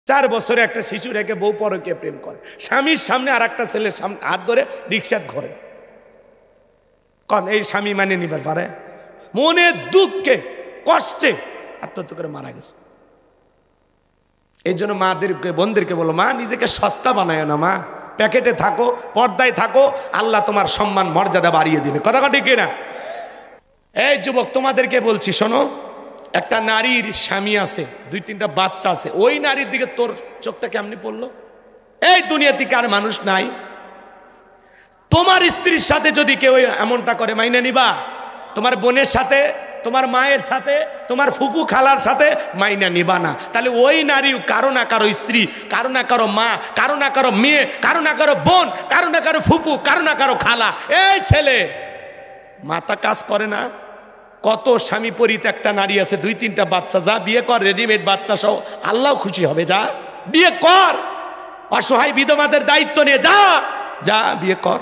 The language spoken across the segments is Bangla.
4 বছরে একটা শিশু রেখে বউ পরকীয়া প্রেম করে, স্বামীর সামনে আর একটা ছেলের সামনে হাত ধরে রিক্সাত ঘরে। কন এই স্বামী মানে নিবার পারে? মনে দুঃখে কষ্টে আত্মহত্যা করে মারা গেছে। এই জন্য মাদেরকে বোনদেরকে বলো, মা নিজেকে সস্তা বানায় না, মা প্যাকেটে থাকো, পর্দায় থাকো, আল্লাহ তোমার সম্মান মর্যাদা বাড়িয়ে দিবে। কথা ঠিক কিনা? এই যুবক তোমাদেরকে বলছি শোনো, একটা নারীর স্বামী আছে, 2-3টা বাচ্চা আছে, ওই নারীর দিকে তোর চোখটা কেমনি পড়লো? এই দুনিয়াতে কার মানুষ নাই? তোমার স্ত্রীর সাথে যদি কেউ এমনটা করে মাইনে নিবা? তোমার বোনের সাথে, তোমার মায়ের সাথে, তোমার ফুফু খালার সাথে মাইনা নিবা না। তাহলে ওই নারী কারো না কারো স্ত্রী, কারো না কারো মা, কারো না কারো মেয়ে, কারো না কারো বোন, কারো না কারো ফুফু, কারো না কারো খালা। এই ছেলে মাথা কাজ করে না? কত স্বামী পরিত্যক্তা নারী আছে, 2-3টা বাচ্চা, যা বিয়ে কর, রেডিমেড বাচ্চা সহ, আল্লাহ খুশি হবে, যা বিয়ে কর, অসহায় বিধবাদের দায়িত্ব নিয়ে যা যা বিয়ে কর।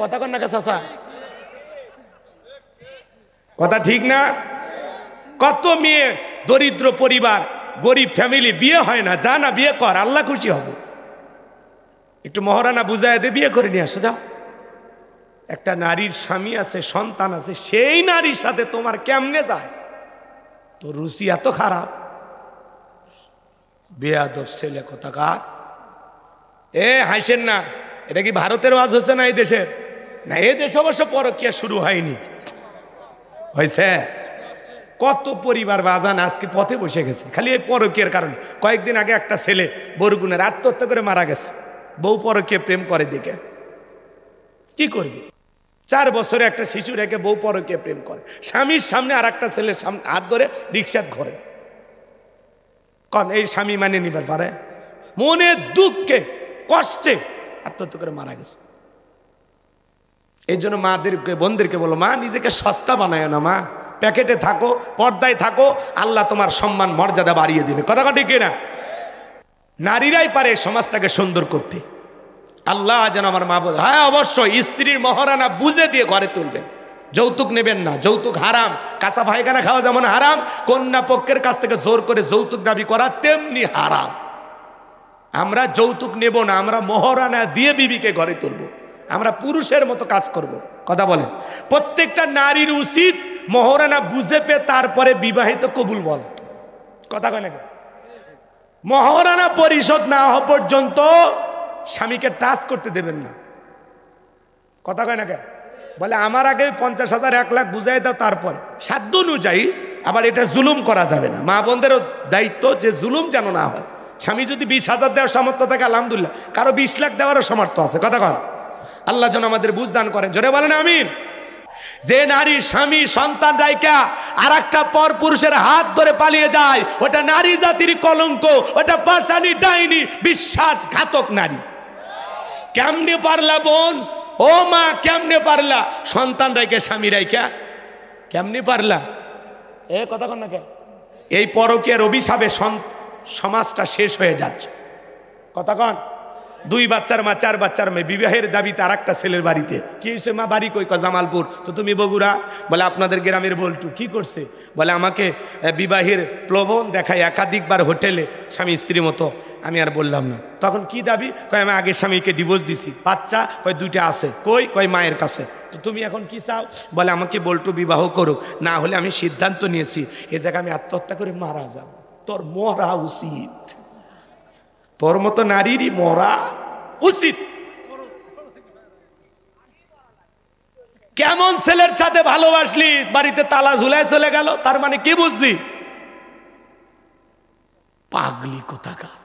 কথা কর না চাচা, কথা ঠিক না? কত মেয়ে দরিদ্র পরিবার, গরিব ফ্যামিলি, বিয়ে হয় না, যা না বিয়ে কর, আল্লাহ খুশি হবে। একটু মহারানা বুঝায় দে, বিয়ে করে নিয়ে আসো, যাও। একটা নারীর স্বামী আছে, সন্তান আছে, সেই নারীর সাথে তোমার কেমনে যায়? তোর রুচি এত খারাপ, বেয়াদব ছেলে কোথাকার। হাসেন না, এটা কি ভারতের ওয়াজ হচ্ছে না এই দেশের? না, এই দেশে অবশ্য পরকীয়া শুরু হয়নি, হয়েছে। কত পরিবার বাজান আজকে পথে বসে গেছে খালি এই পরকীয়ার কারণে। কয়েকদিন আগে একটা ছেলে বরগুনার আত্মহত্যা করে মারা গেছে, বউ পরকীয়া প্রেম করে দিকে। কি করবি? 4 বছরে একটা শিশু রেখে বউ পরকীয়া প্রেম করে, স্বামীর সামনে আর একটা ছেলের সামনে হাত ধরে রিক্সাত ঘরে। কন এই স্বামী মানে নিবার পারে? মনে দুঃখে কষ্টে আত্মহত্যা করে মারা গেছে। এই জন্য মাদেরকে বোনদেরকে বলো, মা নিজেকে সস্তা বানায় না, মা প্যাকেটে থাকো, পর্দায় থাকো, আল্লাহ তোমার সম্মান মর্যাদা বাড়িয়ে দিবে। কথা ঠিক কিনা? নারীরাই পারে সমাজটাকে সুন্দর করতে। আল্লাহ যেন আমার মা বলে, হ্যাঁ অবশ্যই স্ত্রীর মহারানা বুঝে দিয়ে ঘরে তুলবেন, যৌতুক নেবেন না, যৌতুক হারাম। কাঁচা পায়খানা খাওয়া যেমন হারাম, কন্যা পক্ষের কাছ থেকে জোর করে যৌতুক দাবি করা তেমনি হারাম। আমরা যৌতুক নেব না, আমরা মহারানা দিয়ে বিবিকে ঘরে তুলবো, আমরা পুরুষের মতো কাজ করব। কথা বলেন, প্রত্যেকটা নারীর উচিত মহারানা বুঝে পেয়ে তারপরে বিবাহিত কবুল বল। কথা কয় না? মহারানা পরিশোধ না হওয়া পর্যন্ত স্বামীকে টাচ করতে দেবেন না। কথা কয় না কে? বলে আমার আগে 50,000 1 লাখ বুঝাই দাও, তারপরে সাধ্য অনুযায়ী। আবার এটা জুলুম করা যাবে না, মা বোনদেরও দায়িত্ব যে জুলুম যেন না হয়। স্বামী যদি 20,000 দেওয়ার সামর্থ্য থাকে আলহামদুলিল্লাহ, কারো 20 লাখ দেওয়ারও সামর্থ্য আছে। কথা কন, আল্লাহ যেন আমাদের বুঝদান করেন, জোরে বলেন আমিন। যে নারীর স্বামী সন্তান রাইকা আর একটা পর পুরুষের হাত ধরে পালিয়ে যায়, ওটা নারী জাতির কলঙ্ক, ওটা পাশানি, ডাইনি, বিশ্বাসঘাতক নারী। কেমনে পারলা বোন, ও মা, কেমনে পারলা সন্তান রাইকা, স্বামী রাইকা কেমনে পারলা? কথা কন না কে? এই পরকীয়ার অভিশাপে সমাজটা শেষ হয়ে যাচ্ছে। কথা কন, 2 বাচ্চার মা, 4 বাচ্চার মেয়ে, বিবাহের দাবিতে আর একটা ছেলের বাড়িতে। কি হয়েছে মা? বাড়ি কই? জামালপুর। তো তুমি বগুড়া? বলে আপনাদের গ্রামের বল্টু। কি করছে? বলে আমাকে বিবাহের প্রলোভন দেখায় একাধিকবার হোটেলে, স্বামী স্ত্রী মতো। আমি আর বললাম না। তখন কি দাবি? কয় আমি আগের স্বামীকে ডিভোর্স দিছি, বাচ্চা কয় 2টা আছে। কই? কয় মায়ের কাছে। তো তুমি এখন কি চাও? বলে আমাকে বল্টু বিবাহ করুক, না হলে আমি সিদ্ধান্ত নিয়েছি এ জায়গায় আমি আত্মহত্যা করে মারা যাব। তোর মরা উচিত, তোর মতো নারীরই মরা উচিত। কেমন ছেলের সাথে ভালোবাসলি, বাড়িতে তালা ঝুলায় চলে গেল, তার মানে কি বুঝলি? পাগলি কোথাকার।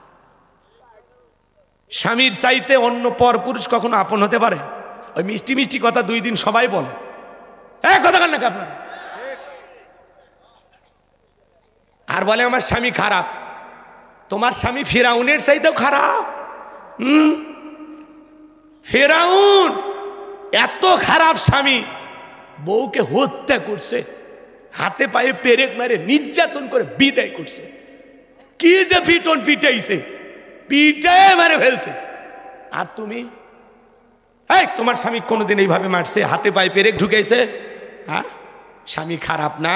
স্বামীর চাইতে অন্য পর পুরুষ কখনো আপন হতে পারে? ওই মিষ্টি মিষ্টি কথা 2 দিন সবাই বলে, কথা কান না আপনার। আর বলে আমার স্বামী খারাপ। তোমার স্বামী ফিরাউনের চাইতেও খারাপ। ফিরাউন এত খারাপ স্বামী, বউকে হত্যা করছে, হাতে পায়ে পেরেক মারে নির্যাতন করে বিদায় করছে। কি যে পিটন পিটাইছে, পিটায় মারে ফেলছে। আর তুমি, তোমার স্বামী কোনোদিন এইভাবে মারছে, হাতে পায়ে পেরেক ঢুকাইছে? হ্যাঁ, স্বামী খারাপ না?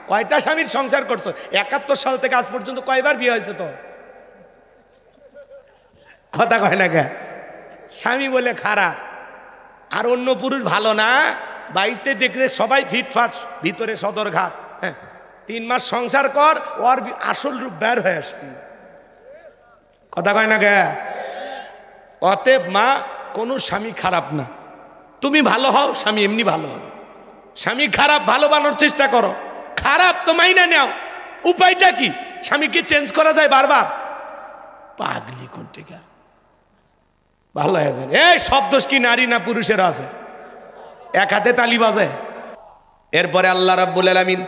কয়টা স্বামীর সংসার করছো? 71 সাল থেকে আজ পর্যন্ত কয়বার বিয়ে হয়েছে? তো কথা কয় না কে? স্বামী বলে খারাপ আর অন্য পুরুষ ভালো না, বাড়িতে দেখলে সবাই ফিটফাট, ভিতরে সদরঘাত। হ্যাঁ, 3 মাস সংসার কর, ওর আসল রূপ বের হয়ে আসবে। কথা কয় না কে? অতএব মা, কোনো স্বামী খারাপ না, তুমি ভালো হও, স্বামী এমনি ভালো হবে। স্বামী খারাপ, ভালো বানানোর চেষ্টা করো, খারাপ তো মাইনা নাও। উপায়টা কি? স্বামীকে চেঞ্জ করা যায় বারবার? পাগলি কোনটি কা ভালো হয়ে যায়। এই সব দোষ কি নারী না পুরুষের আছে? এক হাতে তালি বাজায়। এরপরে আল্লাহ রাব্বুল আলামিন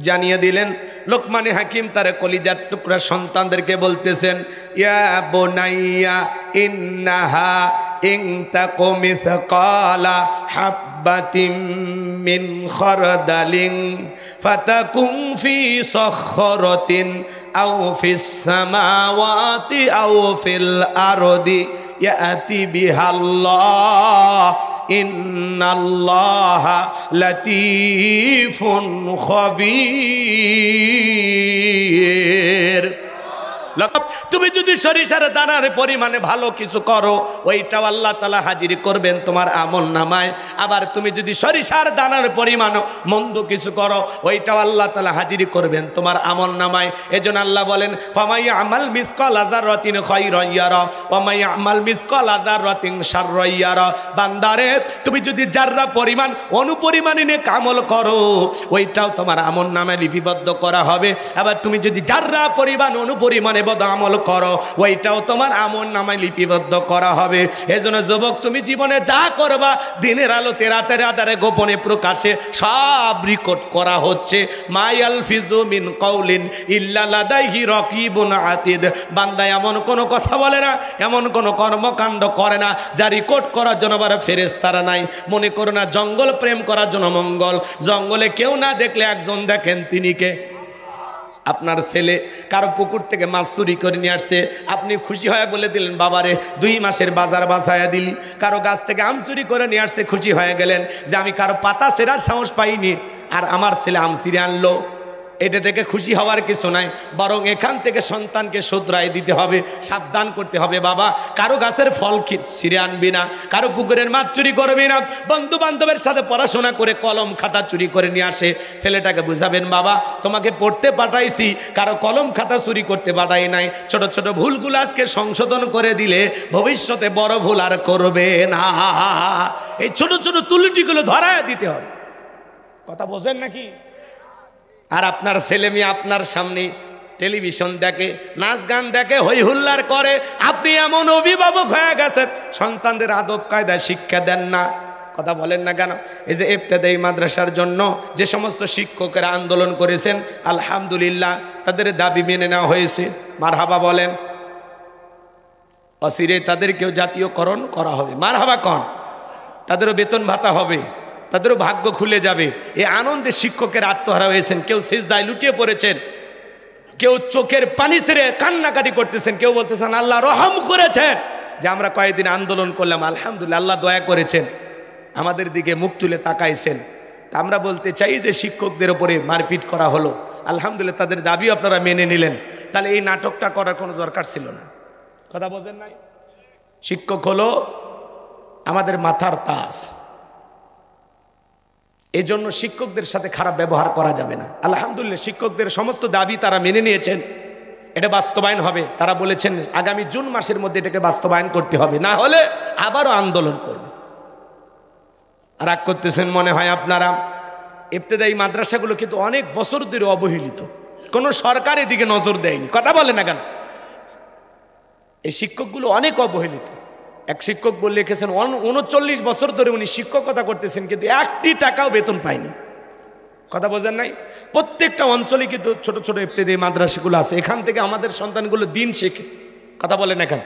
জানিয়ে দিলেন, লোকমানে হাকিম তার কলিজার টুকরা সন্তানদেরকে বলতেছেন, ইয়া বুনাইয়া ইন্নাহা ইন তাকু মিসকালা হাববাতিন মিন খারদালিন ফাতাকুন ফি সখরাতিন আও ফিস সামাওয়াতি আও ফিল আরদি ইয়াতি বিহাল্লাহ ইন্নাল্লাহা লাতীফুন খবীর। তুমি যদি সরিষার দানার পরিমাণে ভালো কিছু করো, ওইটাও আল্লাহ তাআলা হাজির করবেন তোমার আমল নামায়। আবার তুমি যদি সরিষার দানার পরিমাণ মন্দ কিছু করো, ওইটাও আল্লাহ তাআলা হাজির করবেন তোমার আমল নামায়। এজন্য আল্লাহ বলেন, ফামাই আমাল মিসকালা যাররাতিন খায়রান ইয়ারা ওয়া মাই আমাল মিসকালা যাররাতিন শাররান ইয়ারা। বান্দারে, তুমি যদি যাররা পরিমাণ অনুপরিমাণে নেক আমল করো, ওইটাও তোমার আমল নামায় লিপিবদ্ধ করা হবে। আবার তুমি যদি যাররা পরিমাণ অনুপরিমাণে বদ আমল করো, ওইটাও তোমার আমল নামায় লিপিবদ্ধ করা হবে। এজন্য যুবক, তুমি জীবনে যা করবা, দিনের আলোতে রাতের আধারে গোপনে প্রকাশে সব রেকর্ড করা হচ্ছে। মায়ালফিজু মিন কাউলিন ইল্লা লাদাইহি রাকিবুন আতিদ। বান্দা এমন কোনো কথা বলে না, এমন কোনো কর্মকাণ্ড করে না যা রেকর্ড করার জন্য আবার ফেরেশতারা নাই। মনে করো না জঙ্গল প্রেম করার জন্য মঙ্গল, জঙ্গলে কেউ না দেখলে একজন দেখেন, তিনি কে? আপনার ছেলে কারো পুকুর থেকে মাছ চুরি করে নিয়ে আসছে, আপনি খুশি হয়ে বলে দিলেন, বাবারে 2 মাসের বাজার বাঁচায়া দিলি। কারো গাছ থেকে আম চুরি করে নিয়ে আসছে, খুশি হয়ে গেলেন যে আমি কারো পাতা ছেঁড়ার সাহস পাইনি আর আমার ছেলে আম ছিঁড়ে আনলো। এটা থেকে খুশি হওয়ার কিছু নাই, বরং এখান থেকে সন্তানকে শুধরাই দিতে হবে, সাবধান করতে হবে। বাবা, কারো গাছের ফল ছিঁড়ে আনবি না, কারো পুকুরের মাছ চুরি করবি না। বন্ধু বান্ধবের সাথে পড়াশোনা করে কলম খাতা চুরি করে নিয়ে আসে, ছেলেটাকে বুঝাবেন, বাবা তোমাকে পড়তে পাঠাইছি, কারো কলম খাতা চুরি করতে পাঠাই নাই। ছোট ছোট ভুলগুলো আজকে সংশোধন করে দিলে ভবিষ্যতে বড় ভুল আর করবে না। এই ছোট ছোট ত্রুটিগুলো ধরায় দিতে হবে। কথা বোঝেন নাকি? আর আপনার ছেলে মেয়ে আপনার সামনে টেলিভিশন দেখে, নাচ গান দেখে, হই হুল্লার করে, আপনি এমন অভিভাবক হয়ে গেছেন সন্তানদের আদব কায়দায় শিক্ষা দেন না। কথা বলেন না কেন? এই যে ইবতেদায়ী মাদ্রাসার জন্য যে সমস্ত শিক্ষকেরা আন্দোলন করেছেন, আলহামদুলিল্লাহ তাদের দাবি মেনে নেওয়া হয়েছে, মারহাবা বলেন। অচিরে তাদেরকেও জাতীয়করণ করা হবে, মারহাবা কন। তাদেরও বেতন ভাতা হবে, তাদেরও ভাগ্য খুলে যাবে। এই আনন্দে শিক্ষকের আত্মহারা হয়েছেন, কেউ সিজদায় লুটিয়ে পড়েছেন, কেউ চোখের পানি ছেড়ে কান্নাকাটি করতেছেন, কেউ বলতেছেন আল্লাহ রহম করেছেন যে আমরা কয়েকদিন আন্দোলন করলাম, আলহামদুলিল্লাহ আল্লাহ দয়া করেছেন, আমাদের দিকে মুখ তুলে তাকাইছেন। তা আমরা বলতে চাই যে শিক্ষকদের ওপরে মারপিট করা হলো, আলহামদুলিল্লাহ তাদের দাবিও আপনারা মেনে নিলেন, তাহলে এই নাটকটা করার কোনো দরকার ছিল না। কথা বলবেন নাই? শিক্ষক হলো আমাদের মাথার তাজ, এই জন্য শিক্ষকদের সাথে খারাপ ব্যবহার করা যাবে না। আলহামদুলিল্লাহ শিক্ষকদের সমস্ত দাবি তারা মেনে নিয়েছেন, এটা বাস্তবায়ন হবে। তারা বলেছেন আগামী জুন মাসের মধ্যে এটাকে বাস্তবায়ন করতে হবে, না হলে আবারও আন্দোলন করবে। রাগ করতেছেন মনে হয় আপনারা। ইবতেদায়ী মাদ্রাসাগুলো কিন্তু অনেক বছর ধরে অবহেলিত, কোনো সরকার এদিকে নজর দেয়নি। কথা বলে না কেন? এই শিক্ষকগুলো অনেক অবহেলিত। এক শিক্ষক বলে লিখেছেন 39 বছর ধরে উনি শিক্ষকতা করতেছেন, কিন্তু 1টি টাকাও বেতন পায়নি। কথা বোঝেন নাই? প্রত্যেকটা অঞ্চলে কিন্তু ছোট ছোট ইবতেদায়ী মাদ্রাসাগুলো আছে, এখান থেকে আমাদের সন্তানগুলো দিন শেখে। কথা বলেন এখন,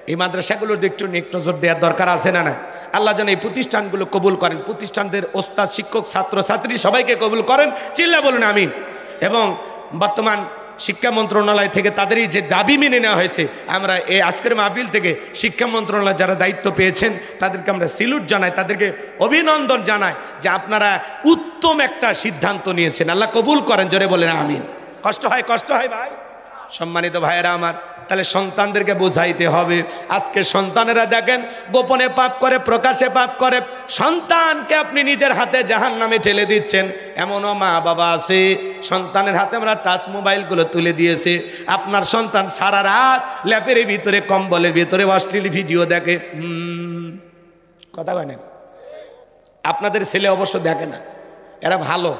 এই মাদ্রাসাগুলোর একটু নজর দেওয়ার দরকার আছে না? না, আল্লাহ যেন এই প্রতিষ্ঠানগুলো কবুল করেন, প্রতিষ্ঠানদের ওস্তাদ শিক্ষক ছাত্র ছাত্রী সবাইকে কবুল করেন, চিল্লা বলুন আমিন। এবং বর্তমান শিক্ষা মন্ত্রণালয় থেকে তাদেরই যে দাবি মেনে নেওয়া হয়েছে, আমরা এই আজকের মাহফিল থেকে শিক্ষা মন্ত্রণালয় যারা দায়িত্ব পেয়েছেন তাদেরকে আমরা স্যালুট জানাই, তাদেরকে অভিনন্দন জানাই যে আপনারা উত্তম একটা সিদ্ধান্ত নিয়েছেন। আল্লাহ কবুল করেন, জোরে বলেন আমিন। কষ্ট হয় ভাই। সম্মানিত ভাইয়েরা আমার, তাহলে সন্তানদেরকে বোঝাইতে হবে। আজকে সন্তানেরা দেখেন গোপনে পাপ করে, প্রকাশে পাপ করে, সন্তানকে আপনি নিজের হাতে জাহান্নামে ঠেলে দিচ্ছেন। এমনও মা বাবা আছে সন্তানের হাতে আমরা টাচ মোবাইলগুলো তুলে দিয়েছে, আপনার সন্তান সারা রাত ল্যাপের ভিতরে কম্বলের ভিতরে অশ্লীল ভিডিও দেখে। কথা কয় না? আপনাদের ছেলে অবশ্য দেখে না, এরা ভালো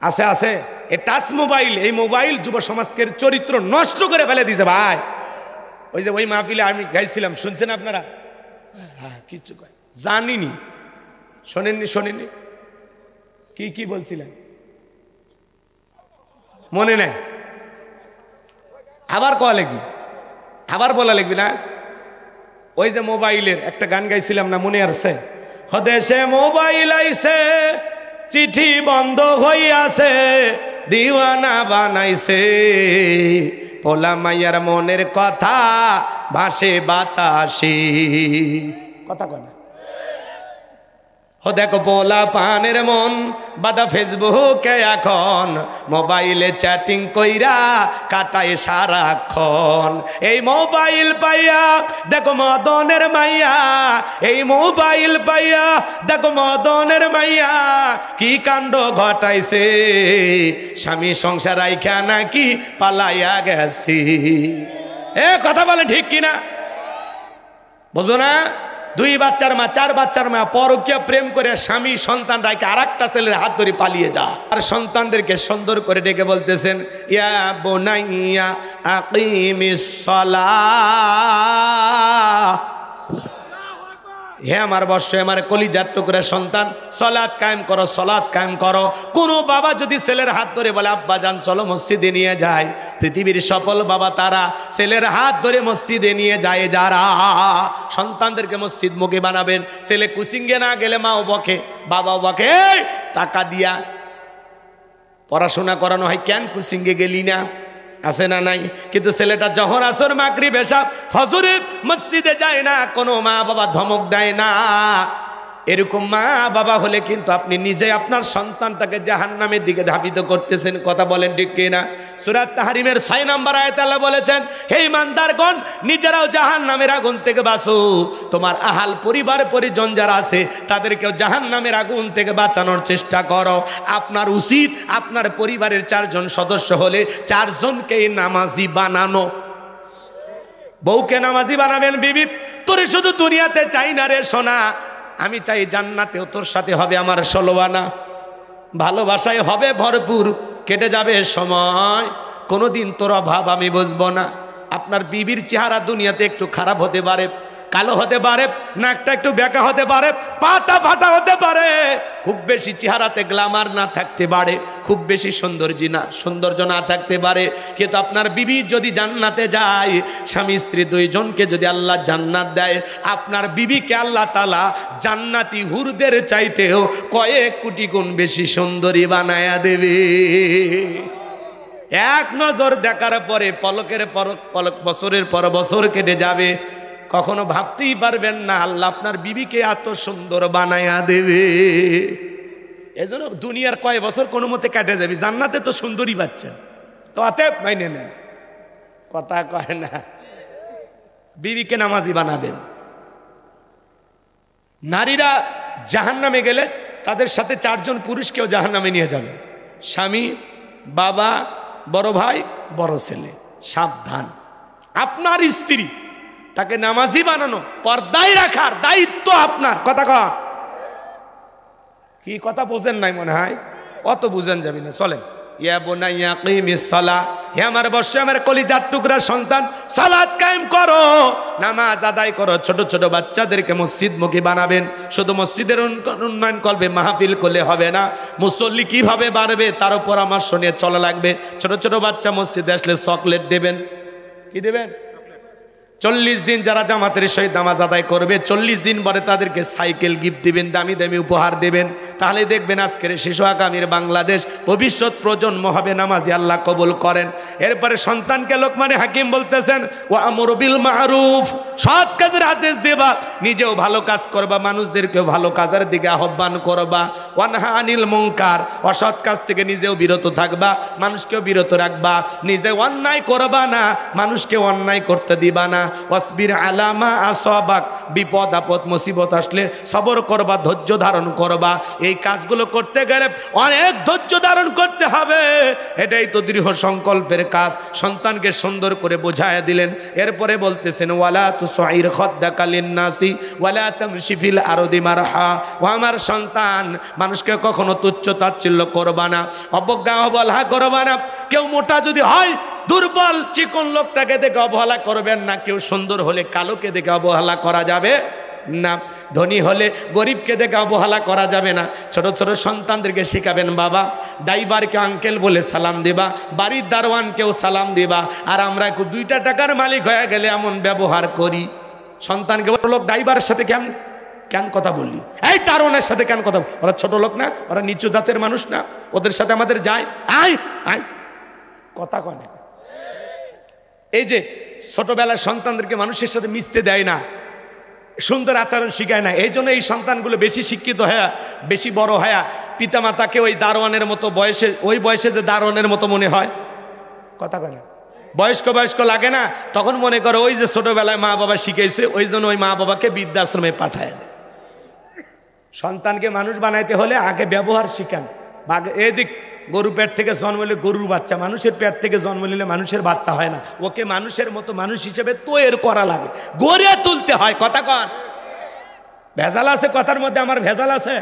আছে। এই টাচ মোবাইল, এই মোবাইল যুব সমাজকে চরিত্র নষ্ট করে ফেলে দিয়েছে ভাই। ওই যে ওই মাহফিলে আমি গাইছিলাম, শুনছেন আপনারা? হ্যাঁ, কিছু কয় জানিনি, শোনেননি কি বলছিলেন মনে নেই? আবার কয়া লাগবি, আবার বলা লাগবি না? ওই যে মোবাইলের একটা গান গাইছিলাম না, মনে আছে? হদেশে মোবাইল আইছে, চিঠি বন্ধ হইয়াছে, দিওয়ানা বানাইছে, পোলা মাইয়ার মনের কথা ভাসে বাতাসে। কথা কয় না? দেখো পোলা পানের মন বাদা ফেসবুকে এখন, মোবাইলে চ্যাটিং কইরা কাটায় সারাক্ষণ। এই মোবাইল পাইয়া দেখো মদনের মাইয়া, এই মোবাইল পাইয়া দেখো মদনের মাইয়া কি কাণ্ড ঘটাইছে, স্বামী সংসার রাইখা নাকি পালাইয়া গেছে। কথা বলেন ঠিক কিনা? বুঝো না? 2 বাচ্চার মা, 4 বাচ্চার মা পরকীয়া প্রেম করে স্বামী সন্তান রাখে আর একটা ছেলের হাত ধরে পালিয়ে যা। আর সন্তানদেরকে সুন্দর করে ডেকে বলতেছেন, ইয়া বুনাইয়া আকিমিস সালাহ, হে আমার বর্ষ, আমার কলিজার টুকরা সন্তান, সালাত কায়েম করো, সালাত কায়েম করো। কোনো বাবা যদি ছেলের হাত ধরে বলে আব্বা যান চলো মসজিদে নিয়ে যায়, পৃথিবীর সফল বাবা তারা ছেলের হাত ধরে মসজিদে নিয়ে যায় যারা। সন্তানদেরকে মসজিদ মুখী বানাবেন। ছেলে কুচিঙ্গে না গেলে মাও বকে, বাবাও বকে, টাকা দিয়া পড়াশোনা করানো হয়, কেন কুচিঙ্গে গেলি না? আছে না নাই? কিন্তু ছেলেটা জহর আসর মাগরিব এশা ফজরে মসজিদে যায় না, কোনো মা বাবা ধমক দেয় না। এরকম মা বাবা হলে কিন্তু আপনি নিজে আপনার সন্তানটাকে জাহান্নামের দিকে ধাবিত করতেছেন। কথা বলেন ঠিক কিনা? সূরা তাহরিমের 6 নম্বর আয়াতে আল্লাহ বলেছেন, হে ইমানদারগণ, নিজেরাও জাহান্নামের আগুন থেকে বাঁচো, তোমার আহাল পরিবার পরিজন যারা আছে তাদেরকেও জাহান্নামের আগুন থেকে বাঁচানোর চেষ্টা করো। আপনার উচিত আপনার পরিবারের 4 জন সদস্য হলে 4 জনকে নামাজি বানানো। বউকে নামাজি বানাবেন। বিবি, তোরে শুধু দুনিয়াতে চাই না রে সোনা, আমি চাই জান্নাতেও তোর সাথে হবে আমার 16 আনা। ভালোবাসায় হবে ভরপুর, কেটে যাবে সময়, কোনোদিন তোর অভাব আমি বুঝবো না। আপনার বিবির চেহারা দুনিয়াতে একটু খারাপ হতে পারে, কালো হতে পারে, নাকটা একটু বেঁকা হতে পারে, পাটা ফাটা হতে পারে, খুব বেশি চেহারাতে গ্ল্যামার না থাকতে পারে, খুব বেশি সৌন্দর্য না থাকতে পারে, কিন্তু আপনার বিবি যদি জান্নাতে যায়, স্বামী স্ত্রী 2 জনকে যদি আল্লাহ জান্নাত দেয়, আপনার বিবিকে আল্লাহ তাআলা জান্নাতি হুরদের চাইতেও কয়েক কোটি গুণ বেশি সুন্দরী বানায়া দেবে। এক নজর দেখার পরে পলকের পলক বছরের পর বছর কেটে যাবে, কখনো ভাবতেই পারবেন না আল্লাহ আপনার বিবিকে এত সুন্দর বানায়া দেবে। এজন্য দুনিয়ার কয় বছর কোনো মতে কেটে যাবে, জান্নাতে তো সুন্দরী বাচ্চা, তো অতএব মাইনে নেন। কথা কয় না? বিবিকে নামাজি বানাবেন। নারীরা জাহান্নামে গেলে তাদের সাথে 4 জন পুরুষকেও জাহান্নামে নিয়ে যাবে, স্বামী, বাবা, বড় ভাই, বড় ছেলে। সাবধান, আপনার স্ত্রী তাকে নামাজি বানানো, পর্দায় রাখার দায়িত্ব আপনার। কথা কন, কি কথা বোঝেন নাই মনে হয়? অত বুঝেন যাবি না, চলেন। ইয়া বুনাইয়া কিমিস সালাহ, হে আমার বর্ষ, আমার কলিজার টুকরা সন্তান, সালাত কায়েম করো, নামাজ আদায় করো। ছোট ছোট বাচ্চাদেরকে মসজিদমুখী বানাবেন। শুধু মসজিদের উন্নয়ন করবে, মাহফিল করলে হবে না। মুসল্লি কিভাবে বাড়বে তার উপর আমার শুনে চলা লাগবে। ছোট ছোট বাচ্চা মসজিদে আসলে চকলেট দেবেন। কি দেবেন? 40 দিন যারা জামাতের সহিত নামাজ আদায় করবে 40 দিন পরে তাদেরকে সাইকেল গিফট দিবেন, দামি দামি উপহার দেবেন। তাহলে দেখবেন আজকের শিশু আগামীর বাংলাদেশ ভবিষ্যৎ প্রজন্ম হবে নামাজি, আল্লাহ কবুল করেন। এরপরে সন্তানকে লোকমানে হাকিম বলতেছেন ওয়া আমরু বিল মারুফ, সৎ কাজের আদেশ দেবা, নিজেও ভালো কাজ করবা, মানুষদেরকেও ভালো কাজের দিকে আহ্বান করবা। ওয়ানহা আনিল মুনকার, অসৎ কাজ থেকে নিজেও বিরত থাকবা, মানুষকেও বিরত রাখবা। নিজে অন্যায় করবা না, মানুষকে অন্যায় করতে দিবা না। ওয়াসবির আলামা আসাবাক, বিপদ আপদ মুসিবত আসলে সবর করবা, ধৈর্য ধারণ করবা। এই কাজগুলো করতে গেলে অনেক ধৈর্য ধারণ করতে হবে, এটাই তো দৃঢ় সংকল্পের কাজ। সন্তানকে সুন্দর করে বোঝায় দিলেন। এরপরে বলতেছেন ওয়ালা তুসাইর খাদ্দাকা লিন্নাসি ওয়ালা তামশি ফিল আরদি মারহা, ও আমার সন্তান মানুষকে কখনো তুচ্ছ তাচ্ছিল্য করবা না, অবজ্ঞা অবহেলা করবা না। কেউ মোটা যদি হয় দুর্বল চিকন লোকটাকে দেখে অবহেলা করবেন না, কেউ সুন্দর হলে কালোকে দেখে অবহেলা করা যাবে না, ধনী হলে গরিবকে দেখে অবহেলা করা যাবে না। ছোট ছোট সন্তানদেরকে শেখাবেন বাবা ড্রাইভারকে আঙ্কেল বলে সালাম দিবা, বাড়ির দারোয়ানকেও সালাম দিবা। আর আমরা 2টা টাকার মালিক হয়ে গেলে এমন ব্যবহার করি। সন্তানকে বলো লোক ড্রাইভারের সাথে কেন কথা বললি, এই দারোয়ানের সাথে কেন কথা, ওরা ছোট লোক না, ওরা নিচু জাতের মানুষ না, ওদের সাথে আমাদের যায় আয় আয় কথা কয় না। এই যে ছোটবেলার সন্তানদেরকে মানুষের সাথে মিশতে দেয় না, সুন্দর আচরণ শিখায় না, এই জন্য এই সন্তানগুলো বেশি শিক্ষিত হয়ে বেশি বড় হয়ে পিতামাতাকে ওই দারোয়ানের মতো বয়সে, ওই বয়সে যে দারোয়ানের মতো মনে হয়, কথা কয় না, বয়স্ক লাগে না, তখন মনে করে ওই যে ছোটবেলায় মা বাবা শিখেছে, ওই জন্য ওই মা বাবাকে বৃদ্ধাশ্রমে পাঠায় দেয়। সন্তানকে মানুষ বানাইতে হলে আগে ব্যবহার শিখান। এদিক গরু পেট থেকে জন্ম নিলে গরুর বাচ্চা, মানুষের পেট থেকে জন্ম নিলে মানুষের বাচ্চা হয় না, ওকে মানুষের মতো মানুষ হিসেবে তৈরি করা লাগে, গড়ে তুলতে হয়। কথা কন, ভেজাল আছে কথার মধ্যে, আমার ভেজাল আছে।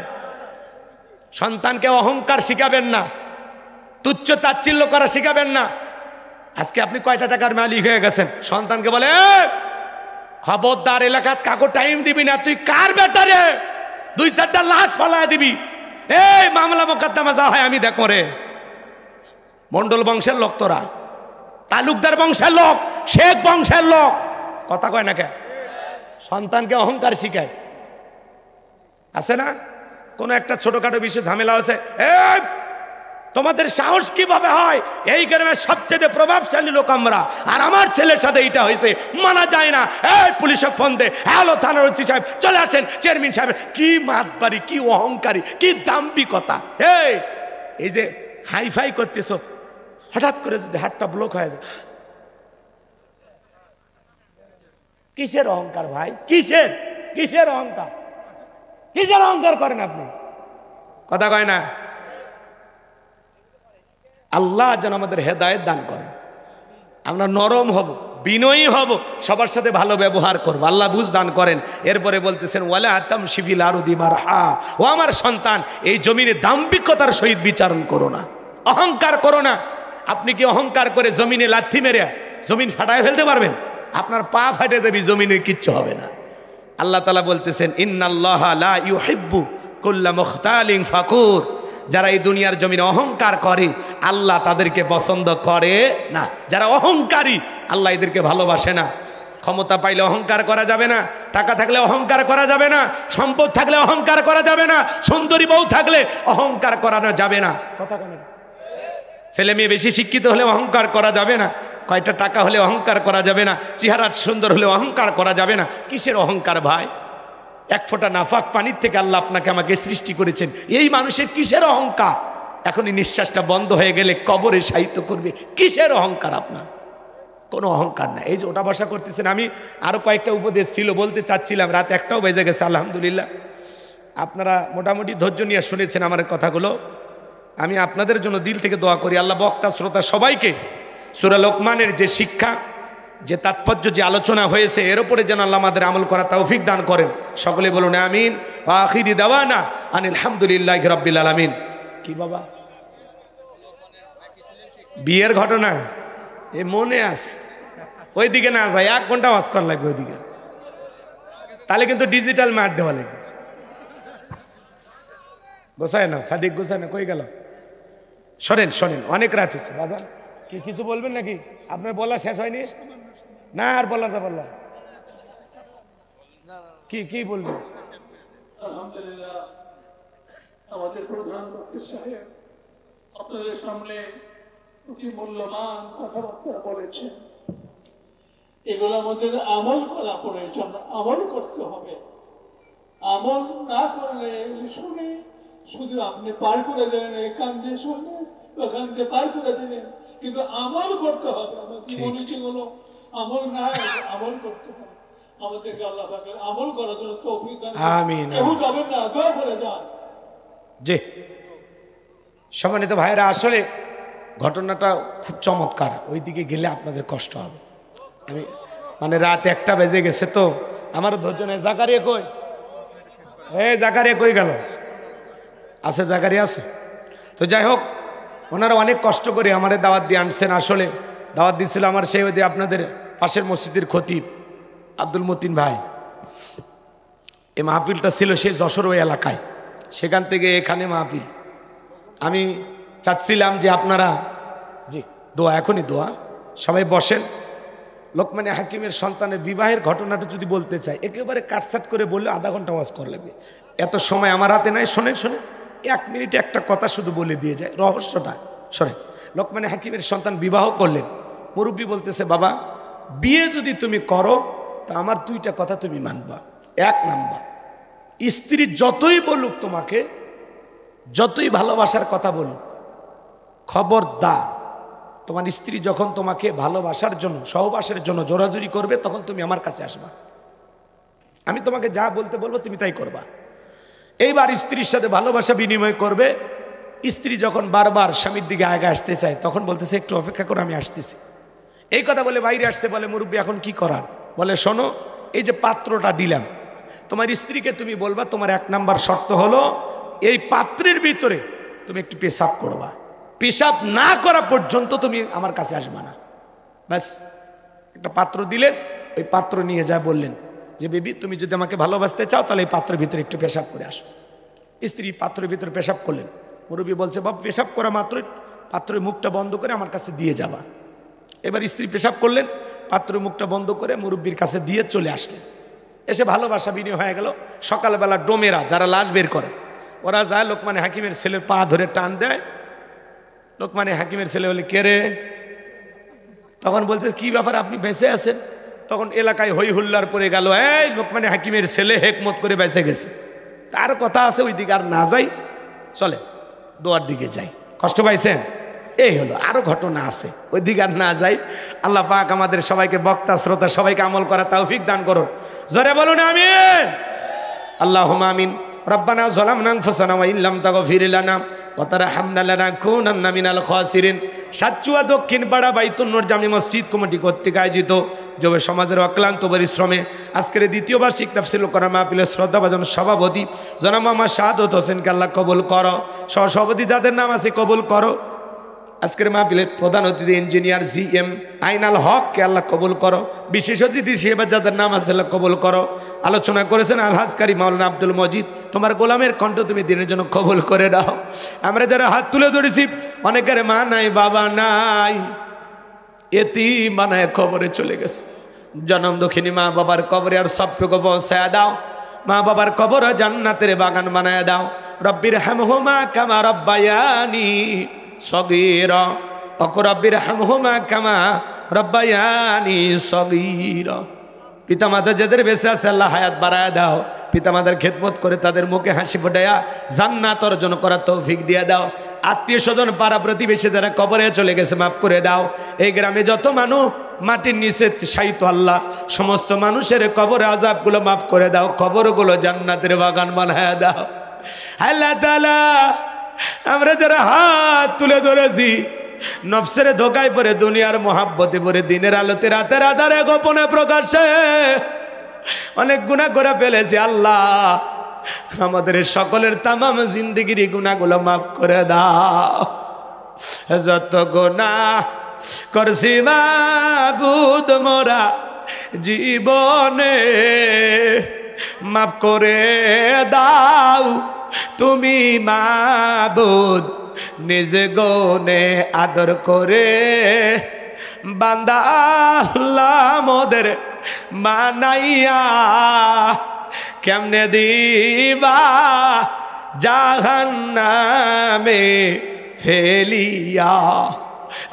সন্তানকে অহংকার শিখাবেন না, তুচ্ছ তাচ্ছিল্য করা শিখাবেন না। আজকে আপনি কয়টা টাকার মালিক হয়ে গেছেন, সন্তানকে বলে খবরদার এলাকাত কাকু টাইম দিবি না, তুই কার বেটারে 2-4টা লাশ ফলায় দিবি, এই মামলা মোকদ্দমা যা হয় আমি দেখো রে। মন্ডল বংশের লোক তোরা, তালুকদার বংশের লোক, শেখ বংশের লোক, কথা কয় না কে? সন্তানকে অহংকার শিখায়। আছে না কোনো একটা ছোটখাটো বিষয় ঝামেলা আছে, এই তোমাদের সাহস কিভাবে হয়, এই গ্রামের সবচেয়ে প্রভাবশালী লোক আমরা, আর আমার ছেলের সাথে এটা হয়েছে, মানা যায় না, এই পুলিশক ফোন দে, হ্যালো থানার ওসি সাহেব চলে আসেন, চেয়ারম্যান সাহেব। কি মাতবাড়ি, কি অহংকারী, কি দাম্ভিকতা। এই যে হাইফাই করতেছ, হঠাৎ করে যদি হাতটা ব্লক হয়ে যায়, কিসের অহংকার ভাই, কিসের কিসের অহংকার, কিসের অহংকার করেন আপনি, কথা কয় না। আল্লাহ যেন আমাদের হেদায়েত দান করেন, আমরা নরম হব, বিনয়ী হব, সবার সাথে ভালো ব্যবহার করব, আল্লাহ বুঝ দান করেন। এরপরে বলতেছেন ওয়ালা তামশি ফিল আরদি মারহা, ও আমার সন্তান এই জমিনে দাম্ভিকতার সহিত বিচারণ করো না, অহংকার করো না। আপনি কি অহংকার করে জমিনে লাথি মেরে জমিন ফাটায় ফেলতে পারবেন? আপনার পা ফাটে যাবে, জমিনে কিচ্ছু হবে না। আল্লাহ তাআলা বলতেছেন ইন্নাল্লাহা লা ইউহিব্বু কুল্লা মুখতালিন ফাকুর, যারা এই দুনিয়ার জমিনে অহংকার করে আল্লাহ তাদেরকে পছন্দ করে না। যারা অহংকারী আল্লাহ এদেরকে ভালোবাসে না। ক্ষমতা পাইলে অহংকার করা যাবে না, টাকা থাকলে অহংকার করা যাবে না, সম্পদ থাকলে অহংকার করা যাবে না, সুন্দরী বউ থাকলে অহংকার করানো যাবে না। কথা বলেন, ছেলে মেয়ে বেশি শিক্ষিত হলে অহংকার করা যাবে না, কয়টা টাকা হলে অহংকার করা যাবে না, চেহারা সুন্দর হলে অহংকার করা যাবে না। কিসের অহংকার ভাই? এক ফোঁটা নাফাক পানির থেকে আল্লাহ আপনাকে আমাকে সৃষ্টি করেছেন, এই মানুষের কিসের অহংকার? এখনই নিঃশ্বাসটা বন্ধ হয়ে গেলে কবরে সাহিত্য করবে, কিসের অহংকার আপনার? কোনো অহংকার না। এই যে ওটা বসা করতেছেন, আমি আরো কয়েকটা উপদেশ ছিল বলতে চাচ্ছিলাম, রাত 1টাও বেজে গেছে। আলহামদুলিল্লাহ আপনারা মোটামুটি ধৈর্য নিয়ে শুনেছেন আমার কথাগুলো। আমি আপনাদের জন্য দিল থেকে দোয়া করি, আল্লাহ বক্তা শ্রোতা সবাইকে সূরা লোকমানের যে শিক্ষা, যে তাৎপর্য, যে আলোচনা হয়েছে এর উপরে যেন আল্লাহ আমাদের আমল করা তৌফিক দান করেন। সকলে বলুন আমিন। আখিরি দাওয়ানা আনিল হামদুলিল্লাহি রাব্বিল আলামিন। কি বাবা বিয়ের ঘটনা এ মনে আছে, ওইদিকে না যায়, 1 ঘন্টা ওয়াজ করা লাগবে ওইদিকে, তাহলে কিন্তু ডিজিটাল মার দেওয়া লাগবে। গোসায় না, সাদিক গোসায় না, কই গেল? শোনেন শোনেন, অনেক রাত হয়েছে বাজান, কি কিছু বলবেন নাকি? আপনার বলা শেষ হয়নি না? আর বলা যা বললাম কি কি বলবেন? আলহামদুলিল্লাহ, আমাদের প্রধান বক্তা সাহেব আপনাদের সামনে অতি মূল্যবান কথাবার্তা বলেছেন। এগুলো আমাদের আমল করা প্রয়োজন, আমল করতে হবে। আমল না করলে শুনে শুধু আপনি পার করে দেন, এখান দিয়ে শুনে ওখান দিয়ে পার করে দিলেন, কিন্তু আমল করতে হবে। আমাদের মনে যেগুলো আমল না, আমল করতে হবে। আমাদেরকে আল্লাহ পাকের আমল করার জন্য তৌফিক দান করুন। আমিন। কেউ যাবেন না, দোয়া করে যান। জি, সম্মানিত ভাইরা, আসলে ঘটনাটা খুব চমৎকার। ওইদিকে গেলে আপনাদের কষ্ট হবে। আমি মানে রাত 1টা বেজে গেছে তো আমারও ধৈর্য নেই। জাকারিয়া কই? জাকারিয়া কই গেল? আছে, জাকারিয়া আছে। তো যাই হোক, ওনারা অনেক কষ্ট করে আমাদের দাওয়াত দিয়ে আনছেন। আসলে দাওয়াত দিয়েছিল আমার সেই ওই আপনাদের পাশের মসজিদের খতিব আব্দুল মতিন ভাই। এই মাহফিলটা ছিল সেই যশোর ওই এলাকায়, সেখান থেকে এখানে মাহফিল। আমি চাচ্ছিলাম যে আপনারা জি দোয়া, এখনই দোয়া, সবাই বসেন। লোকমানে হাকিমের সন্তানের বিবাহের ঘটনাটা যদি বলতে চাই, একেবারে কাটসাট করে বললে আধা ঘন্টা ওয়াজ করা লাগবে। এত সময় আমার হাতে নাই। শোনেন শোনেন, 1 মিনিটে একটা কথা শুধু বলে দিয়ে যায় রহস্যটা। শোনেন, লোকমানে হাকিমের সন্তান বিবাহ করলেন। মুরব্বী বলতেছে, বাবা বিয়ে যদি তুমি করো তো আমার 2টা কথা তুমি মানবা। 1 নাম্বার, স্ত্রী যতই বলুক তোমাকে, যতই ভালোবাসার কথা বলুক, খবরদার তোমার স্ত্রী যখন তোমাকে ভালোবাসার জন্য, সহবাসের জন্য জোরাজুরি করবে, তখন তুমি আমার কাছে আসবা। আমি তোমাকে যা বলতে বলবো তুমি তাই করবা। এইবার স্ত্রীর সাথে ভালোবাসা বিনিময় করবে। স্ত্রী যখন বারবার স্বামীর দিকে আগে আসতে চায়, তখন বলতেছে একটু অপেক্ষা করে, আমি আসতেছি। এই কথা বলে বাইরে আসছে। বলে, মুরব্বী এখন কি করার? বলে, শোনো, এই যে পাত্রটা দিলাম, তোমার স্ত্রীকে তুমি বলবা তোমার 1 নাম্বার শর্ত হলো এই পাত্রের ভিতরে তুমি একটু পেশাব করবা। পেশাব না করা পর্যন্ত তুমি আমার কাছে আসবা না। ব্যাস, একটা পাত্র দিলেন, ওই পাত্র নিয়ে যা বললেন যে বেবি তুমি যদি আমাকে ভালোবাসতে চাও তাহলে এই পাত্রের ভিতরে একটু পেশাব করে আসো। স্ত্রী পাত্রের ভিতরে পেশাব করলেন। মুরব্বী বলছে, বাবা পেশাব করা মাত্রই পাত্রের মুখটা বন্ধ করে আমার কাছে দিয়ে যাবা। এবার স্ত্রী পেশাব করলেন, পাত্রের মুখটা বন্ধ করে মুরব্বীর কাছে দিয়ে চলে আসলেন। এসে ভালোবাসা বিনিময় হয়ে গেল। সকালবেলা ডোমেরা যারা লাশ বের করে, ওরা যায় লোকমানে হাকিমের ছেলের পা ধরে টান দেয়। লোকমানে হাকিমের ছেলে বলে, কে রে? তখন বলছে, কি ব্যাপার, আপনি বেঁচে আছেন? তখন এলাকায় হই হুল্লার পরে গেল, এই লোকমানে হাকিমের ছেলে হেকমত করে বেঁচে গেছে। তার কথা আছে, ওই দিকে আর না যাই, চলে দোয়ার দিকে যাই। কষ্ট পাইছেন? এই হলো, আরো ঘটনা আছে, ওই দিকে আর না যাই। আল্লাহ পাক আমাদের সবাইকে, বক্তা শ্রোতা সবাইকে আমল করা তৌফিক দান করুন। জোরে বলুন আমিন। আল্লাহুম্মা আমিন। রব্বানা যালামনা আনফুসানা ওয়া ইল্লাম তাগফির লানা ওয়া তারহামনা লানাকুনান্না মিনাল খাসিরিন। সাতচুয়া দক্ষিণ পাড়া বাইতুন নূর জামি মসজিদ কমিটি কর্তৃক আয়োজিত যুব সমাজের অক্লান্ত পরিশ্রমে আজকের দ্বিতীয় বার্ষিক তাফসীর কোরআন মাহফিলের শ্রদ্ধাভাজন সভাপতি জনাব মোহাম্মদ শাহাদাত হোসেনকে আল্লাহ কবুল করো। সহসভাপতি যাদের নাম আছে কবুল করো। আজকের মাহফিলের প্রধান অতিথি ইঞ্জিনিয়ার GM আইনাল হককে আল্লাহ কবুল করো। বিশেষ অতিথি হিসেবে যাদের নাম আছে আল্লাহ কবুল করো। আলোচনা করেছেন আলহাজ কারি মাওলানা আব্দুল মজিদ। তোমার গোলামের কণ্ঠ তুমি দিনের জন্য কবুল করে দাও। আমরা যারা হাত তুলে ধরেছি, অনেকের মা নাই, বাবা নাই, এতিম বানায় কবরে চলে গেছে। জনম দক্ষিণী মা বাবার কবরে আর সবটুকু পৌঁছায় দাও। মা বাবার কবর জান্নাতের বাগান বানায় দাও। রব্বির হামহুমা কামা রব্বায়ানি সগীরা অকরাব্বির হামহুমা কামা রব্বায়ানি সগীরা। পিতামাতা যাদের বেঁচে আছে আল্লাহ হায়াত বাড়ায় দাও। পিতামাতার খেদমত করে তাদের মুখে হাসি ফোটাইয়া জান্নাত অর্জন করার তৌফিক দিয়ে দাও। আত্মীয় স্বজন পাড়া প্রতিবেশী যারা কবরে চলে গেছে মাফ করে দাও। এই গ্রামে যত মানুষ মাটির নিচে শায়িত আল্লাহ, সমস্ত মানুষের কবর আযাবগুলো মাফ করে দাও। কবরগুলো জান্নাতের বাগান বানায় দাও। আল্লাহ তাআলা আমরা যারা হাত তুলে ধরেছি, নফসের ধোকায় পড়ে, দুনিয়ার মোহাব্বতে পড়ে, দিনের আলোতে রাতের আধারে গোপনে প্রকাশ্যে অনেক গুনাহ করে ফেলেছি। আল্লাহ আমাদের সকলের তামাম জিন্দেগির গুনাহগুলো মাফ করে দাও। যত গুনাহ করছি মাবুদ মোরা জীবনে মাফ করে দাও তুমি মাবুদ। নিজ গুণে আদর করে বান্দা আল্লাহ মোদের মানাইয়া কেমনে দিবা জাহান্নামে ফেলিয়া।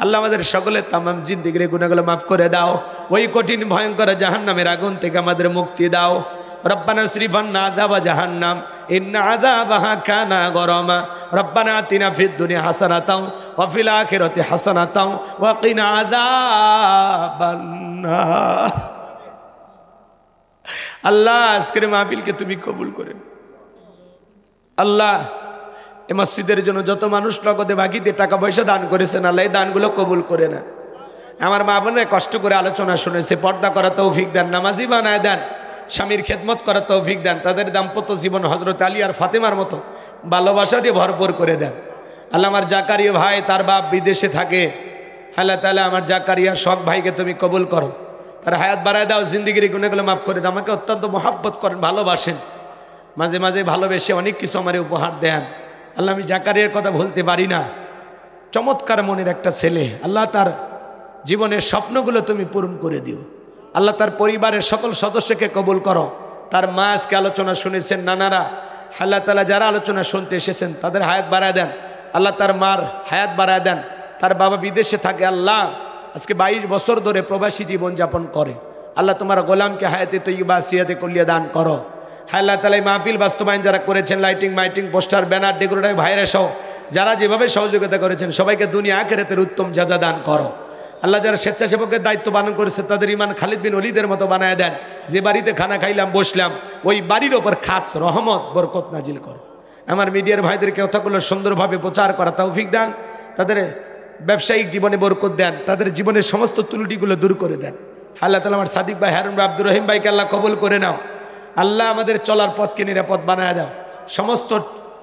আল্লাহ আমাদের সকলের তামাম জিন্দেগির গুনাহগুলো মাফ করে দাও, ওই কঠিন ভয়ঙ্কর জাহান্নামের আগুন থেকে আমাদের মুক্তি দাও। রব্বানা শরীফান্না আযাবা জাহান্নাম ইন্না আযাবাহা কানা গরামা। রব্বানা আতিনা ফিদ দুনিয়া হাসানাতাও ওয়া ফিল আখিরাতি হাসানাতাও ওয়া কিনা আযাবান্নার। আল্লাহ আজকের মাহফিলকে তুমি কবুল করেন। আল্লাহ এই মসজিদের জন্য যত মানুষ নগদে বাকিতে টাকা পয়সা দান করেছেন, আল্লাহ এই দানগুলো কবুল করে না। আমার মা বোনের কষ্ট করে আলোচনা শুনেছে, পর্দা করা তৌফিক দেন, নামাজি বানায় দেন, স্বামীর খেদমত করা তৌফিক দেন, তাদের দাম্পত্য জীবন হযরত আলী আর ফাতেমার মতো ভালোবাসা দিয়ে ভরপুর করে দেন। আল্লাহ আমার জাকারিয়া ভাই, তার বাপ বিদেশে থাকে, আল্লাহ তাআলা আমার জাকারিয়া শখ ভাইকে তুমি কবুল করো, তার হায়াত বাড়ায় দাও, জিন্দেগির গুনাহগুলো মাফ করে দাও। আমাকে অত্যন্ত মহব্বত করেন, ভালোবাসেন, মাঝে মাঝে ভালোবেসে অনেক কিছু আমার উপহার দেন। আল্লাহ আমি জাকারিয়ার কথা ভুলতে পারি না, চমৎকার মনের একটা ছেলে। আল্লাহ তার জীবনের স্বপ্নগুলো তুমি পূরণ করে দিও। আল্লাহ তার পরিবারের সকল সদস্যকে কবুল করো। তার মা আজকে আলোচনা শুনেছেন, নানারা, আল্লাহ তাআলা যারা আলোচনা শুনতে এসেছেন তাদের হায়াত বাড়ায় দেন। আল্লাহ তার মার হায়াত বাড়ায় দেন। তার বাবা বিদেশে থাকে, আল্লাহ আজকে 22 বছর ধরে প্রবাসী জীবনযাপন করে। আল্লাহ তোমার গোলামকে হায়াতে তৈয়বা সিয়াতে কলিয়া দান করো। আল্লাহ তাআলা এই মাহফিল বাস্তবায়ন যারা করেছেন, লাইটিং মাইটিং পোস্টার ব্যানার ডেকোরেটর ভাইরা সহ যারা যেভাবে সহযোগিতা করেছেন, সবাইকে দুনিয়া আখিরাতের উত্তম জাযা দান করো। আল্লাহ যারা স্বেচ্ছাসেবকের দায়িত্ব পালন করেছে তাদের ইমান খালিদ বিন ওলীদের মতো বানায় দেন। যে বাড়িতে খানা খাইলাম বসলাম ওই বাড়ির ওপর খাস রহমত বরকত নাজিল করো। আমার মিডিয়ার ভাইদেরকে কথাগুলো সুন্দরভাবে প্রচার করা তৌফিক দেন, তাদের ব্যবসায়িক জীবনে বরকত দেন, তাদের জীবনের সমস্ত ত্রুটিগুলো দূর করে দেন। আল্লাহ তাআলা আমার সাদিক ভাই, হারুন ভাই, আব্দুর রহিম ভাইকে আল্লাহ কবুল করে নাও। আল্লাহ আমাদের চলার পথকে নিরাপদ বানায় দাও, সমস্ত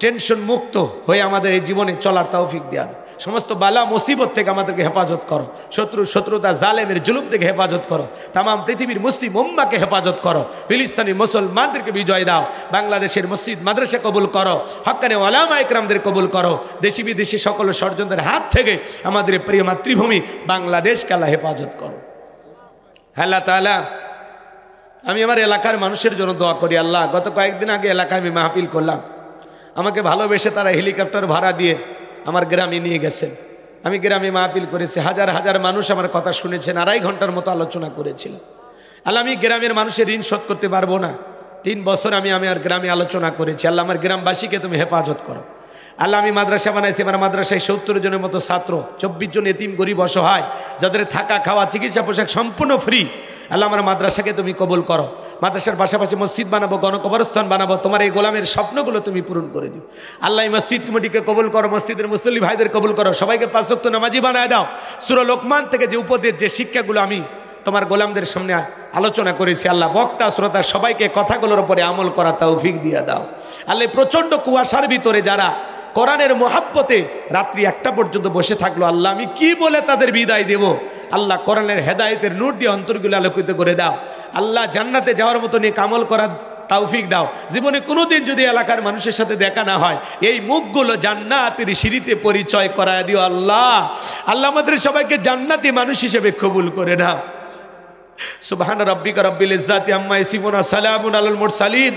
টেনশন মুক্ত হয়ে আমাদের এই জীবনে চলার তৌফিক দেওয়া, সমস্ত বালা মুসিবত থেকে আমাদেরকে হেফাজত করো, শত্রুতা জালেমের জুলুম থেকে হেফাজত করো, তামাম পৃথিবীর মুসলিম উম্মাহকে হেফাজত করো, ফিলিস্তিনি মুসলমানদেরকে বিজয় দাও, বাংলাদেশের মসজিদ মাদ্রাসা কবুল করো, হক্কানে ওলামা ইকরামদের কবুল করো, দেশি বিদেশি সকল ষড়যন্ত্রের হাত থেকে আমাদের প্রিয় মাতৃভূমি বাংলাদেশকে আল্লাহ হেফাজত করো। আল্লাহ তাআলা আমি আমার এলাকার মানুষের জন্য দোয়া করি। আল্লাহ গত কয়েকদিন আগে এলাকায় আমি মাহফিল করলাম, আমাকে ভালোবেসে তারা হেলিকপ্টার ভাড়া দিয়ে আমার গ্রামে নিয়ে গেছেন। আমি গ্রামে মাহফিল করেছি, হাজার হাজার মানুষ আমার কথা শুনেছেন, 2.5 ঘন্টার মতো আলোচনা করেছিল। আল্লাহ আমি গ্রামের মানুষের ঋণ শোধ করতে পারবো না, 3 বছর আমি আমার গ্রামে আলোচনা করেছি। আল্লাহ আমার গ্রামবাসীকে তুমি হেফাজত করো। আল্লাহ আমি মাদ্রাসা বানাইছি, আমার মাদ্রাসায় 70 জনের মতো ছাত্র, 24 জন এতিম গরিব অসহায়, যাদের থাকা খাওয়া চিকিৎসা পোশাক সম্পূর্ণ ফ্রি। আল্লাহ আমার মাদ্রাসাকে তুমি কবুল করো। মাদ্রাসার পাশাপাশি মসজিদ বানাবো, গণকবরস্থান বানাবো, তোমার এই গোলামের স্বপ্নগুলো তুমি পূরণ করে দিও। আল্লাহ এই মসজিদ কমিটিকে কবুল করো, মসজিদের মুসল্লি ভাইদের কবুল করো, সবাইকে 5 ওয়াক্ত নামাজি বানায় দাও। সূরা লোকমান থেকে যে উপদেশ, যে শিক্ষাগুলো আমি তোমার গোলামদের সামনে আলোচনা করেছি, আল্লাহ বক্তা শ্রোতা সবাইকে কথাগুলোর উপরে আমল করা তৌফিক দিয়ে দাও। আল্লাহ প্রচণ্ড কুয়াশার ভিতরে যারা কোরআনের মোহাব্বতে রাত্রি 1টা পর্যন্ত বসে থাকলো, আল্লাহ আমি কি বলে তাদের বিদায় দেব? আল্লাহ কোরআনের হেদায়েতের নূর দিয়ে অন্তরগুলো আলোকিত করে দাও। আল্লাহ জান্নাতে যাওয়ার মতো নিয়ে আমল করার তৌফিক দাও। জীবনে কোনোদিন যদি এলাকার মানুষের সাথে দেখা না হয়, এই মুখগুলো জান্নাতের সিঁড়িতে পরিচয় করায় দিও। আল্লাহ আল্লাহ আমাদের সবাইকে জান্নাতি মানুষ হিসেবে কবুল করে নাও। সুবহান রাব্বিকা রাব্বিল ইজ্জাতি আম্মা ইয়াসিফুন ওয়া সালামুন আলাল মুরসালিন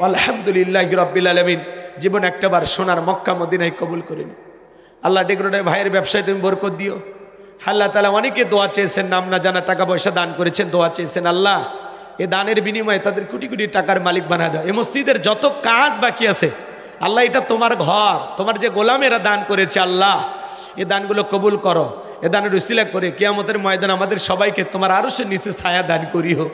আলহামদুলিল্লাহি রাব্বিল আলামিন। জীবন একটাবার সোনার মক্কা মদিনায় কবুল করে নিও। আল্লাহ ডেকোরেটর ভাইয়ের ব্যবসায় তুমি বরকত দিও। আল্লাহ তাআলা অনেকে দোয়া চেয়েছেন, নাম না জানা টাকা পয়সা দান করেছেন, দোয়া চেয়েছেন। আল্লাহ এই দানের বিনিময়ে তাদের কোটি কোটি টাকার মালিক বানায় দাও। এই মসজিদের যত কাজ বাকি আছে আল্লাহ, এটা তোমার ঘর, তোমার যে গোলামেরা দান করেছে, আল্লাহ এই দানগুলো কবুল করো। এ দানের উসিলা করে কিয়ামতের ময়দান আমাদের সবাইকে তোমার আরশের নিচে ছায়া দান করিও।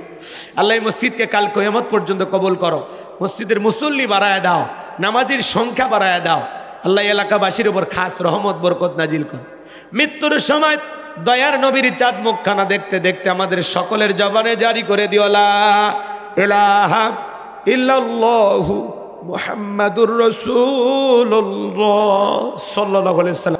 আল্লাহ এই মসজিদকে কাল কিয়ামত পর্যন্ত কবুল করো। মসজিদের মুসল্লি বাড়ায় দাও, নামাজির সংখ্যা বাড়ায় দাও। আল্লাহ এলাকাবাসীর উপর খাস রহমত বরকত নাজিল করো। মৃত্যুর সময় দয়ার নবীর চাঁদ মুখখানা দেখতে দেখতে আমাদের সকলের জবানে জারি করে দিও লা ইলাহা ইল্লাল্লাহু মুহাম্মাদুর রাসূলুল্লাহ সাল্লাল্লাহু আলাইহি ওয়াসাল্লাম।